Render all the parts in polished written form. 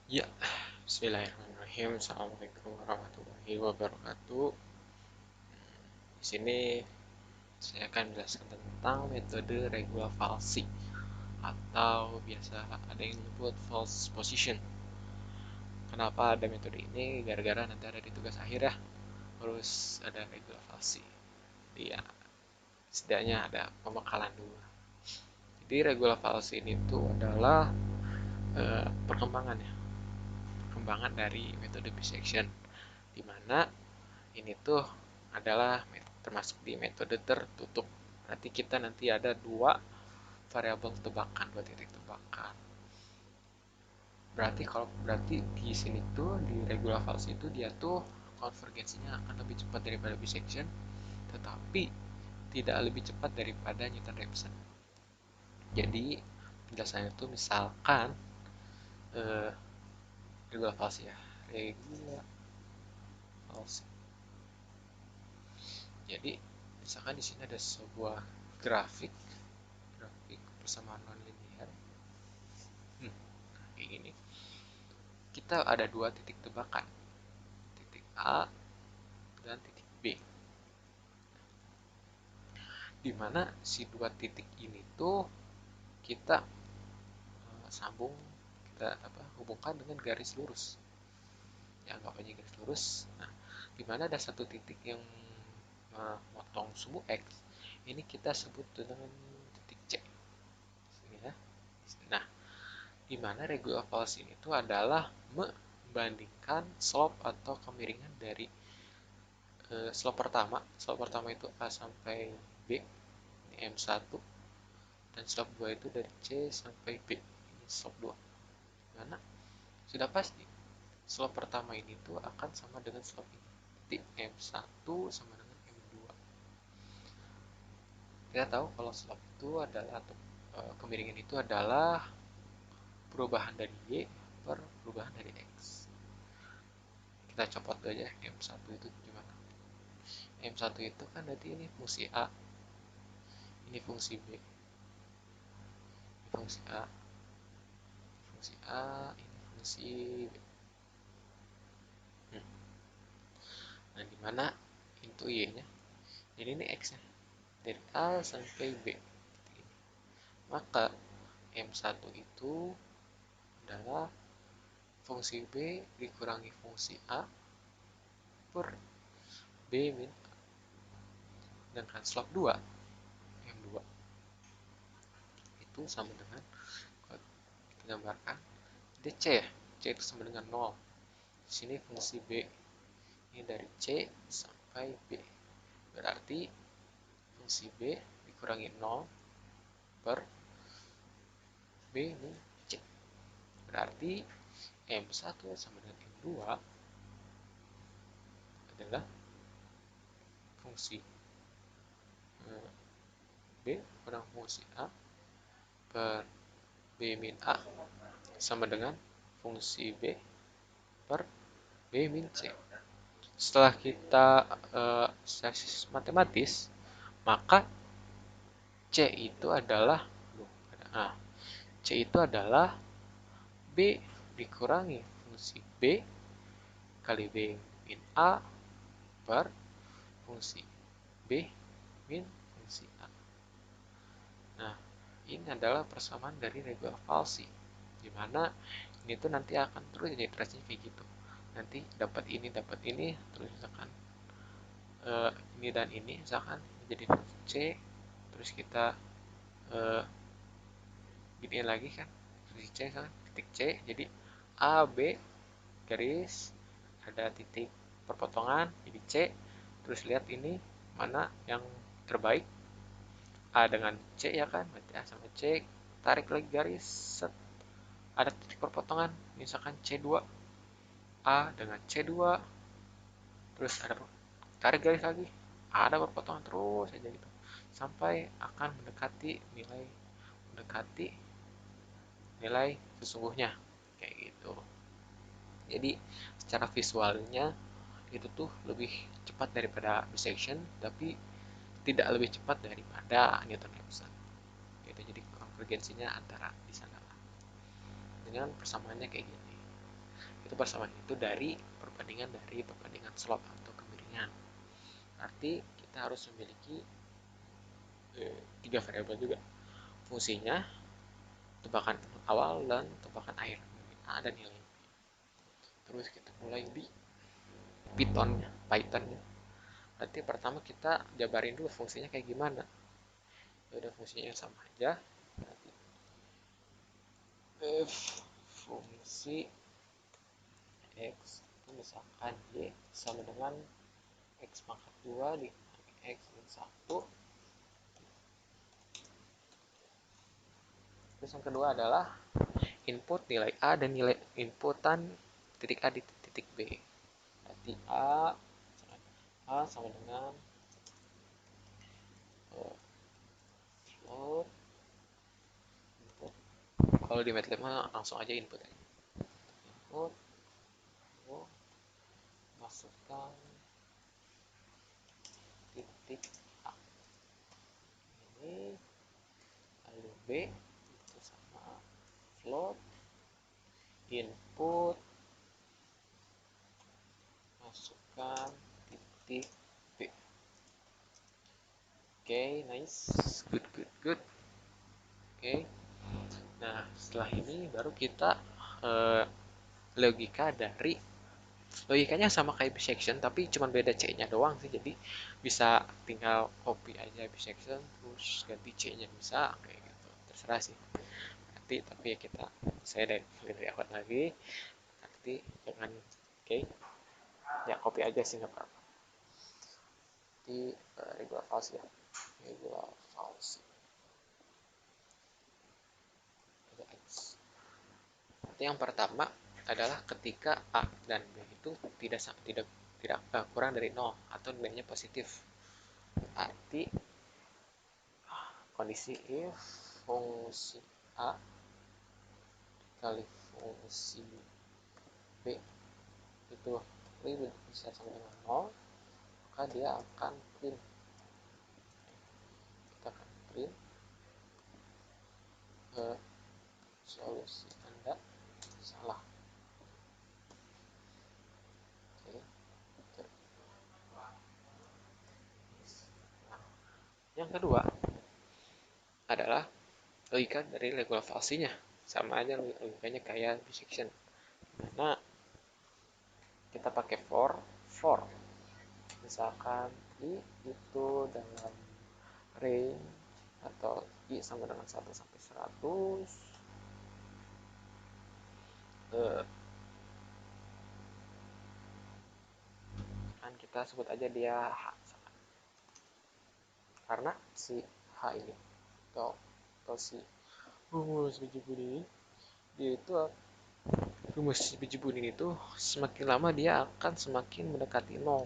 Ya, bismillahirrahmanirrahim. Assalamualaikum warahmatullahi wabarakatuh. Di sini saya akan menjelaskan tentang metode regulavalsi atau biasa ada yang menyebut false position. Kenapa ada metode ini? Gara-gara nanti ada di tugas akhir ya. Terus ada regulavalsi. Jadi ya, setidaknya ada pembekalan dulu. Jadi regulavalsi ini tuh adalah perkembangan ya, perkembangan dari metode bisection, di mana ini tuh adalah termasuk di metode tertutup. Berarti kita nanti ada dua variabel tebakan, dua titik tebakan. Berarti di sini tuh di regular false itu dia tuh konvergensinya akan lebih cepat daripada bisection, tetapi tidak lebih cepat daripada Newton-Raphson. Jadi penjelasannya itu misalkan eh, regular false ya, regular false. Jadi misalkan di sini ada sebuah grafik persamaan nonlinear. Kayak gini. Kita ada dua titik tebakan, titik A dan titik B, di mana si dua titik ini tuh kita sambung, kita hubungkan dengan garis lurus, ya anggap aja garis lurus. Nah, di mana ada satu titik yang memotong sumbu X, ini kita sebut dengan titik C. Ya. Nah, di mana regular false ini tuh adalah membandingkan slope atau kemiringan dari slope pertama itu A sampai B, ini M1, dan slope 2 itu dari C sampai B, ini slope 2. Karena sudah pasti slope pertama ini tuh akan sama dengan slope ini, jadi M1 sama dengan M2. Kita tahu kalau slope itu adalah, atau kemiringan itu adalah perubahan dari Y per perubahan dari X. Kita copot aja M1 itu gimana. M1 itu kan berarti ini fungsi A, ini fungsi B, ini fungsi A, fungsi A, ini fungsi B. Nah, dimana itu Y-nya, jadi ini X-nya, dari A sampai B. Maka M1 itu adalah fungsi B dikurangi fungsi A per B min A. Sedangkan slope 2, M2, itu sama dengan, kalau kita gambarkan, ini C ya, C itu sama dengan 0. Di sini fungsi B, ini dari C sampai B. Berarti fungsi B dikurangi 0 per B min C. Berarti M1 sama dengan M2 adalah fungsi B kurang fungsi A per B min A sama dengan fungsi B per B min C. Setelah kita analisis matematis, maka C itu adalah C itu adalah B dikurangi fungsi B kali B min A per fungsi B min fungsi A. Nah, ini adalah persamaan dari regular falsi, di mana ini tuh nanti akan terus jadi iterasinya kayak gitu. Nanti dapat ini, terus misalkan ini dan ini misalkan menjadi fungsi C, terus kita giniin lagi kan, fungsi C misalkan titik C, jadi A, B, garis, ada titik perpotongan, jadi C, terus lihat ini mana yang terbaik, A dengan C ya kan, berarti A sama C, tarik lagi garis, set, ada titik perpotongan, misalkan C2, A dengan C2, terus ada tarik garis lagi, ada perpotongan terus aja gitu, sampai akan mendekati nilai sesungguhnya, kayak gitu. Jadi secara visualnya itu tuh lebih cepat daripada bisection, tapi tidak lebih cepat daripada Newton-Raphson. Gitu, jadi konvergensinya antara di sana dengan persamaannya kayak gini. itu persamaan itu dari perbandingan slope atau kemiringan. Arti kita harus memiliki tiga variabel juga, fungsinya, tebakan awal, dan tebakan akhir, nilai A dan nilai B. Terus kita mulai di Pythonnya. Berarti pertama kita jabarin dulu fungsinya kayak gimana. Ya udah, fungsinya yang sama aja. Berarti f fungsi x itu misalkan y sama dengan x pangkat 2 dikurangi x min 1. Terus yang kedua adalah input nilai A dan nilai inputan titik A di titik B. Berarti A sama dengan float input. Kalau di MATLAB langsung aja input aja. Input masukkan titik A ini, lalu B itu sama float input masukkan titik B. Oke, nice, good. Oke, nah setelah ini baru kita logikanya sama kayak bisection tapi cuma beda C-nya doang sih. Jadi bisa tinggal copy aja bisection terus ganti C-nya, bisa kayak gitu, terserah sih. Tapi ya saya dari awal lagi, nanti jangan ya copy aja sih, nggak apa-apa. Di regular false ya, regular false. Yang pertama adalah ketika A dan B itu tidak kurang dari 0 atau nilainya positif. Arti kondisi if fungsi A kali fungsi B itu lebih besar sama dengan 0, maka dia akan print. Kita akan print solusi Anda salah. Oke. Nah, yang kedua adalah logika dari regular false-nya. Sama aja logikanya kayak bisection. Nah, kita pakai for. Misalkan i itu dalam range atau i sama dengan 1 sampai 100, kan kita sebut aja dia h, karena si h ini atau si rumus biji bunin itu semakin lama dia akan semakin mendekati 0.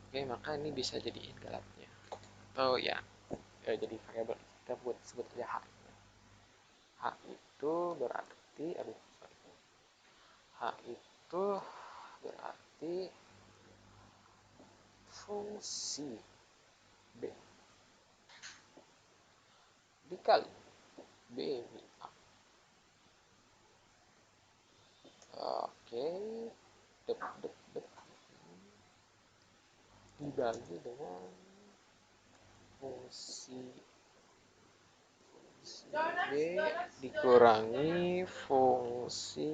Oke, maka ini bisa jadiin galatnya atau ya jadi variabel, kita sebut aja h. H itu berarti fungsi B dikali B min A. Oke, dibagi dengan fungsi B dikurangi fungsi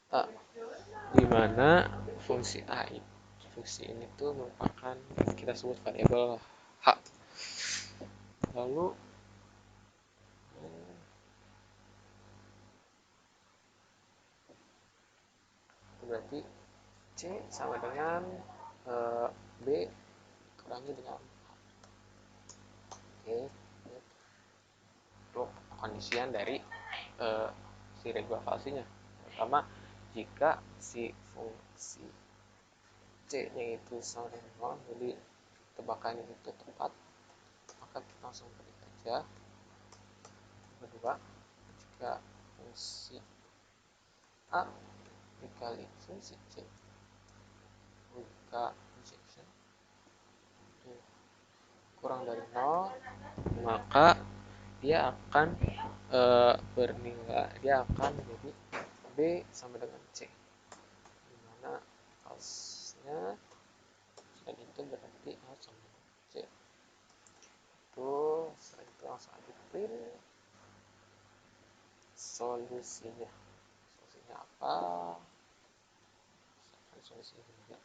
A, di mana fungsi ini tuh merupakan kita sebut variabel H. Lalu berarti C sama dengan B kurangi dengan A. Oke, itu kondisian dari si regular false-nya. Pertama, jika si fungsi C-nya itu sama dengan 0, jadi tebakannya itu tepat, maka kita langsung beri aja. Kedua, jika fungsi A dikali fungsi C jika injection itu kurang dari 0, maka dia akan bernilai, dia akan jadi B sama dengan C, dimana asnya dan itu berarti A sama dengan C. Itu setelah itu langsung aja print solusinya. Solusinya apa? Solusinya juga.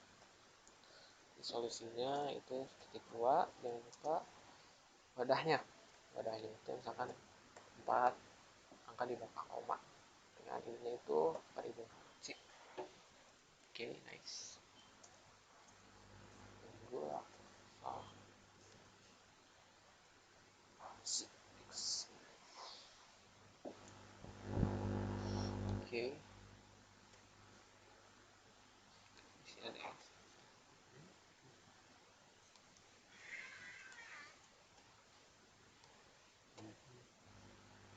Solusinya itu titik 2, jangan lupa wadahnya. Wadahnya itu misalkan 4 angka di belakang koma. Dengan ininya itu 4000 C. Oke, nice. Tunggu Oke, isi ada X.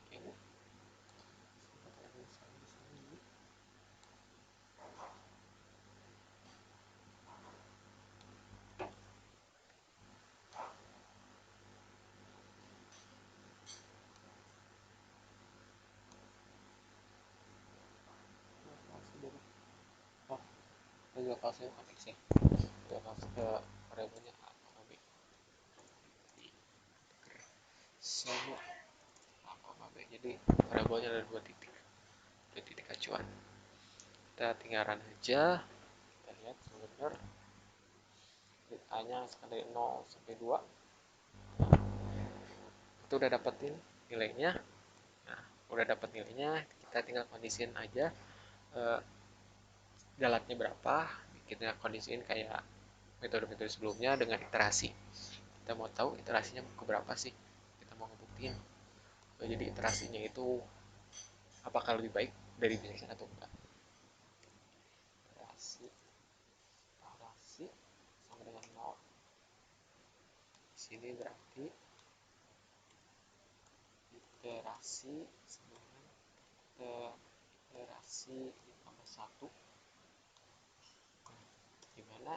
Oke, oh, itu lokasinya bukan X ya. Lokasi ke variabelnya A sama B. Sama A sama B. Jadi variabelnya ada 2 titik. 2 titik acuan. Kita tinggal run aja. Kita lihat benar. A nya dari 0 sampai 2. Itu udah dapetin nilainya. Nah, udah dapet nilainya, kita tinggal kondisiin aja galatnya berapa. Kita kondisiin kayak metode-metode sebelumnya dengan iterasi. Kita mau tahu iterasinya ke berapa sih, kita mau ngebuktiin jadi iterasinya itu apakah lebih baik dari biasanya atau enggak. Iterasi sama dengan 0. Di sini berarti iterasi sama dengan iterasi ditambah 1, dimana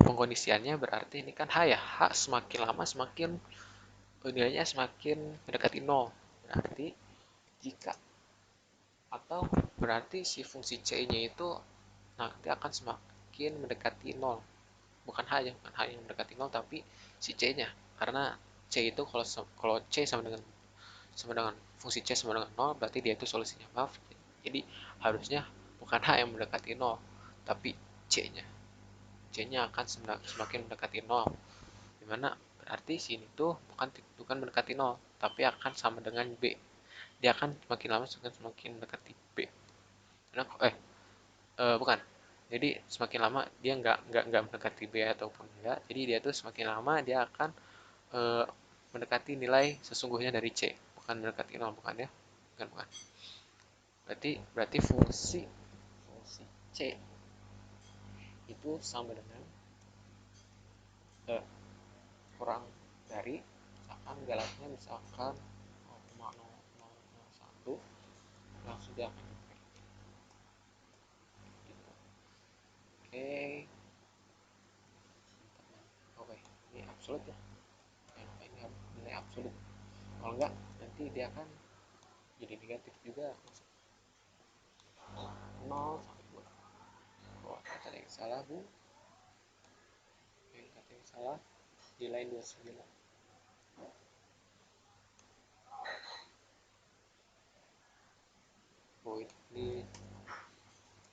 pengkondisiannya berarti ini kan H ya, H semakin lama semakin nilainya semakin mendekati 0. Berarti jika atau berarti si fungsi C-nya itu nanti akan semakin mendekati 0. Bukan H ya, bukan H yang mendekati 0 tapi si C-nya. Karena C itu kalau C sama dengan fungsi C sama dengan 0 berarti dia itu solusinya. Maaf. Jadi harusnya bukan H yang mendekati 0 tapi C-nya. C-nya akan semakin mendekati 0. Dimana berarti sini tuh bukan mendekati 0 tapi akan sama dengan B. Dia akan semakin lama semakin mendekati B. Nah, bukan. Jadi semakin lama dia nggak mendekati B ataupun enggak. Jadi dia tuh semakin lama dia akan eh, mendekati nilai sesungguhnya dari C. Bukan mendekati 0, bukan ya? Bukan. Berarti fungsi C itu sama dengan kurang dari misalkan galatnya misalkan 0,0001, langsung dia akan nyampe gitu. Oke. Oke, ini absolut ya. Ini nilai absolut. Kalau enggak nanti dia akan jadi negatif juga. 0 sampai 2. Oh, kata yang salah bu. Kata yang salah di line 29. Oh, ini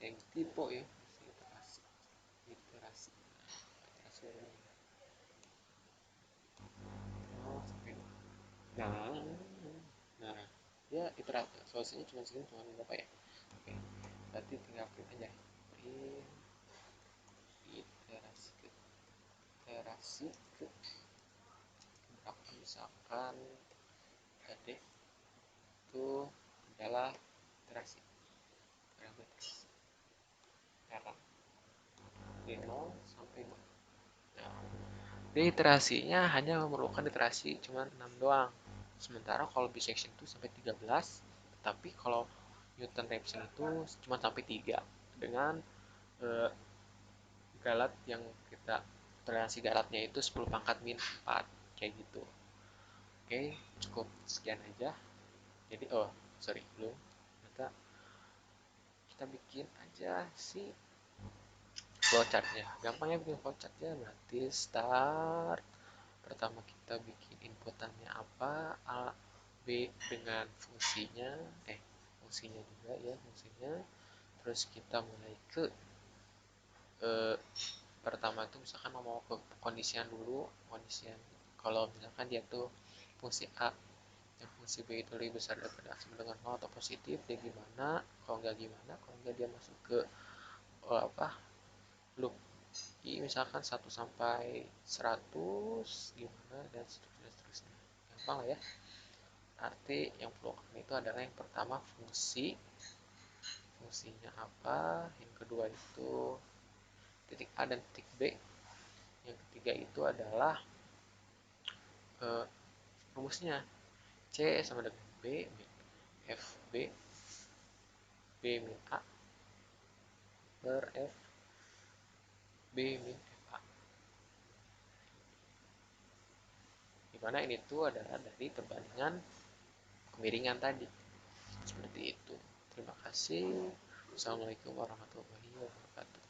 yang tipe ya. Iterasi. Iterasi 0 sampai 2. Nah, nah, ya iterasi solusinya cuma segini, cuma berapa ya? Oke, berarti tinggal print aja. Print iterasi ke berapa misalkan tadi itu adalah iterasi parameter sekarang dari 0 sampai 2. Nah, di iterasinya hanya memerlukan iterasi cuma 6 doang. Sementara kalau bisection itu sampai 13, tapi kalau Newton Raphson itu cuma sampai 3 dengan eh, galat yang kita toleransi galatnya itu 10 pangkat min 4 kayak gitu. Oke, cukup sekian aja. Jadi, oh, sorry, belum. Kita bikin aja si flowchartnya. Gampangnya bikin flowchartnya berarti start. Pertama kita bikin inputannya apa, A, B dengan fungsinya, fungsinya juga ya, fungsinya. Terus kita mulai ke eh, pertama tuh misalkan mau ke kondisian dulu, kondisian kalau misalkan dia tuh fungsi A yang fungsi B itu lebih besar daripada sama dengan 0 atau positif, dia gimana, kalau nggak gimana, kalau nggak dia masuk ke apa loop I misalkan 1 sampai 100 gimana dan seterusnya, gampang lah ya. Arti yang perlu kami itu adalah yang pertama fungsinya apa, yang kedua itu titik A dan titik B, yang ketiga itu adalah eh, rumusnya C sama dengan B min F B B min A per F B min F A, dimana ini tuh adalah dari perbandingan kemiringan tadi. Seperti itu. Terima kasih. Assalamualaikum warahmatullahi wabarakatuh.